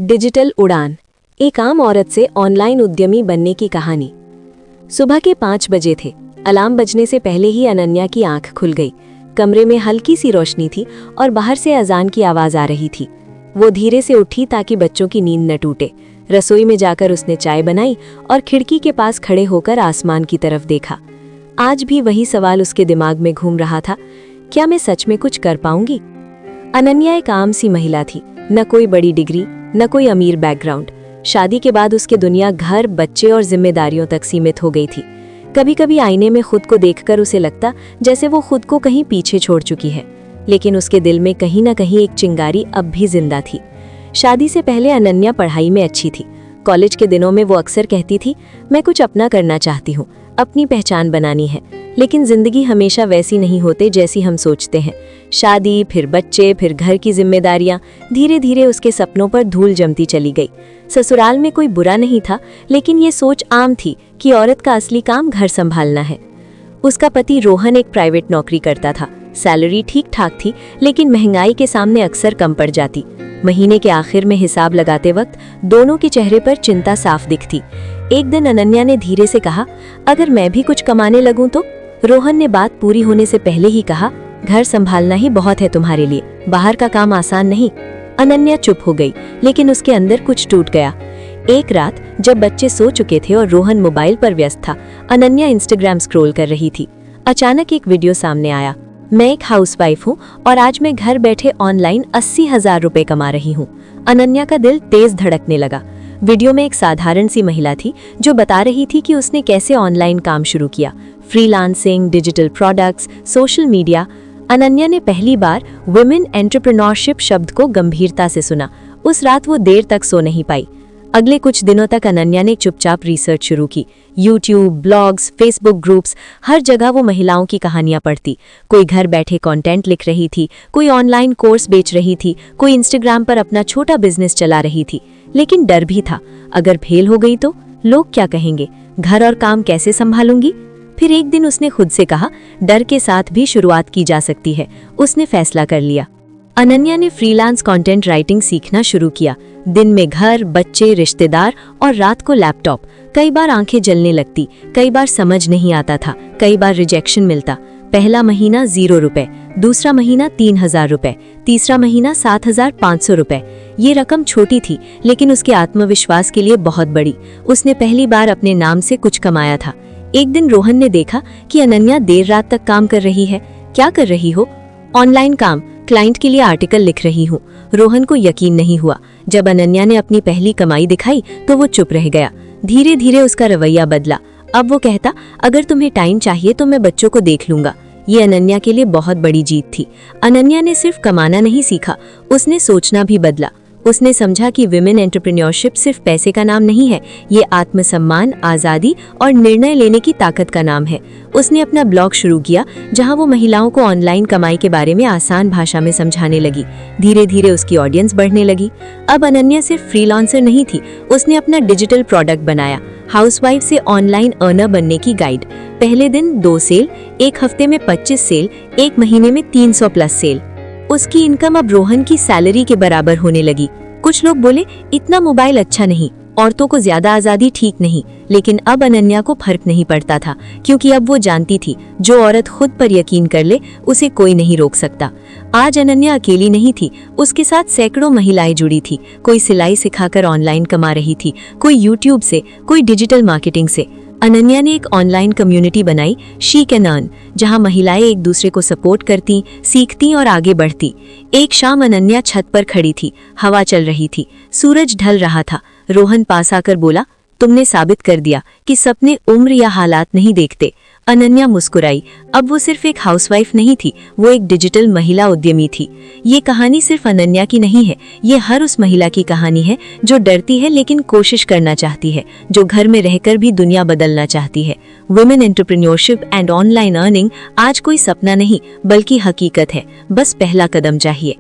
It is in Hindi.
डिजिटल उड़ान, एक आम औरत से ऑनलाइन उद्यमी बनने की कहानी। सुबह के 5 बजे थे। अलार्म बजने से पहले ही अनन्या की आंख खुल गई। कमरे में हल्की सी रोशनी थी और बाहर से अजान की आवाज आ रही थी। वो धीरे से उठी ताकि बच्चों की नींद न टूटे। रसोई में जाकर उसने चाय बनाई और खिड़की के पास खड़े होकर आसमान की तरफ देखा। आज भी वही सवाल उसके दिमाग में घूम रहा था, क्या मैं सच में कुछ कर पाऊंगी? अनन्या एक आम सी महिला थी, न कोई बड़ी डिग्री, न कोई अमीर बैकग्राउंड। शादी के बाद उसकी दुनिया घर, बच्चे और जिम्मेदारियों तक सीमित हो गई थी। कभी कभी आईने में खुद को देखकर उसे लगता जैसे वो खुद को कहीं पीछे छोड़ चुकी है, लेकिन उसके दिल में कहीं न कहीं एक चिंगारी अब भी जिंदा थी। शादी से पहले अनन्या पढ़ाई में अच्छी थी। कॉलेज के दिनों में वो अक्सर कहती थी, मैं कुछ अपना करना चाहती हूँ, अपनी पहचान बनानी है। लेकिन जिंदगी हमेशा वैसी नहीं होते जैसी हम सोचते हैं। शादी, फिर बच्चे, फिर घर की जिम्मेदारियां, धीरे धीरे उसके सपनों पर धूल जमती चली गई। ससुराल में कोई बुरा नहीं था, लेकिन ये सोच आम थी कि औरत का असली काम घर संभालना है। उसका पति रोहन एक प्राइवेट नौकरी करता था। सैलरी ठीक ठाक थी, लेकिन महंगाई के सामने अक्सर कम पड़ जाती। महीने के आखिर में हिसाब लगाते वक्त दोनों के चेहरे पर चिंता साफ दिखती। एक दिन अनन्या ने धीरे से कहा, अगर मैं भी कुछ कमाने लगूं तो? रोहन ने बात पूरी होने से पहले ही कहा, घर संभालना ही बहुत है तुम्हारे लिए, बाहर का काम आसान नहीं। अनन्या चुप हो गई, लेकिन उसके अंदर कुछ टूट गया। एक रात जब बच्चे सो चुके थे और रोहन मोबाइल पर व्यस्त था, अनन्या इंस्टाग्राम स्क्रॉल कर रही थी। अचानक एक वीडियो सामने आया। मैं एक हाउसवाइफ हूँ और आज मैं घर बैठे ऑनलाइन 80,000 रुपए कमा रही हूँ। अनन्या का दिल तेज धड़कने लगा। वीडियो में एक साधारण सी महिला थी जो बता रही थी कि उसने कैसे ऑनलाइन काम शुरू किया, freelancing, digital products, social media. Ananya ने पहली बार वुमेन एंटरप्रेन्योरशिप शब्द को गंभीरता से सुना। उस रात वो देर तक सो नहीं पाई। अगले कुछ दिनों तक अनन्या ने चुपचाप रिसर्च शुरू की। यूट्यूब, ब्लॉग्स, फेसबुक ग्रुप्स, हर जगह वो महिलाओं की कहानियां पढ़ती। कोई घर बैठे कंटेंट लिख रही थी, कोई ऑनलाइन कोर्स बेच रही थी, कोई इंस्टाग्राम पर अपना छोटा बिजनेस चला रही थी। लेकिन डर भी था, अगर फेल हो गई तो लोग क्या कहेंगे, घर और काम कैसे संभालूंगी? फिर एक दिन उसने खुद से कहा, डर के साथ भी शुरुआत की जा सकती है। उसने फैसला कर लिया। अनन्या ने फ्रीलांस कंटेंट राइटिंग सीखना शुरू किया। दिन में घर, बच्चे, रिश्तेदार और रात को लैपटॉप। कई बार आंखें जलने लगती, कई बार समझ नहीं आता था, कई बार रिजेक्शन मिलता। पहला महीना 0 रुपए, दूसरा महीना 3,000 रुपए, तीसरा महीना 7,500 रुपए। ये रकम छोटी थी, लेकिन उसके आत्मविश्वास के लिए बहुत बड़ी। उसने पहली बार अपने नाम से कुछ कमाया था। एक दिन रोहन ने देखा कि अनन्या देर रात तक काम कर रही है। क्या कर रही हो? ऑनलाइन काम, क्लाइंट के लिए आर्टिकल लिख रही हूँ। रोहन को यकीन नहीं हुआ। जब अनन्या ने अपनी पहली कमाई दिखाई तो वो चुप रह गया। धीरे धीरे उसका रवैया बदला। अब वो कहता, अगर तुम्हें टाइम चाहिए तो मैं बच्चों को देख लूंगा। ये अनन्या के लिए बहुत बड़ी जीत थी। अनन्या ने सिर्फ कमाना नहीं सीखा, उसने सोचना भी बदला। उसने समझा कि विमेन एंटरप्रेन्योरशिप सिर्फ पैसे का नाम नहीं है, ये आत्मसम्मान, आज़ादी और निर्णय लेने की ताकत का नाम है। उसने अपना ब्लॉग शुरू किया, जहां वो महिलाओं को ऑनलाइन कमाई के बारे में आसान भाषा में समझाने लगी। धीरे धीरे उसकी ऑडियंस बढ़ने लगी। अब अनन्या सिर्फ फ्रीलांसर नहीं थी, उसने अपना डिजिटल प्रोडक्ट बनाया। हाउसवाइफ से ऑनलाइन अर्नर बनने की गाइड। पहले दिन 2 सेल, एक हफ्ते में 25 सेल, एक महीने में 300 प्लस सेल। उसकी इनकम अब रोहन की सैलरी के बराबर होने लगी। कुछ लोग बोले, इतना मोबाइल अच्छा नहीं, औरतों को ज्यादा आजादी ठीक नहीं। लेकिन अब अनन्या को फर्क नहीं पड़ता था, क्योंकि अब वो जानती थी, जो औरत खुद पर यकीन कर ले उसे कोई नहीं रोक सकता। आज अनन्या अकेली नहीं थी, उसके साथ सैकड़ों महिलाएं जुड़ी थी। कोई सिलाई सिखाकर ऑनलाइन कमा रही थी, कोई यूट्यूब से, कोई डिजिटल मार्केटिंग से। अनन्या ने एक ऑनलाइन कम्युनिटी बनाई, शी कैन अर्न, जहां महिलाएं एक दूसरे को सपोर्ट करती, सीखती और आगे बढ़ती। एक शाम अनन्या छत पर खड़ी थी, हवा चल रही थी, सूरज ढल रहा था। रोहन पास आकर बोला, तुमने साबित कर दिया कि सपने उम्र या हालात नहीं देखते। अनन्या मुस्कुराई। अब वो सिर्फ एक हाउसवाइफ नहीं थी, वो एक डिजिटल महिला उद्यमी थी। ये कहानी सिर्फ अनन्या की नहीं है, ये हर उस महिला की कहानी है जो डरती है लेकिन कोशिश करना चाहती है, जो घर में रहकर भी दुनिया बदलना चाहती है। Women entrepreneurship and online earning आज कोई सपना नहीं, बल्कि हकीकत है। बस पहला कदम चाहिए।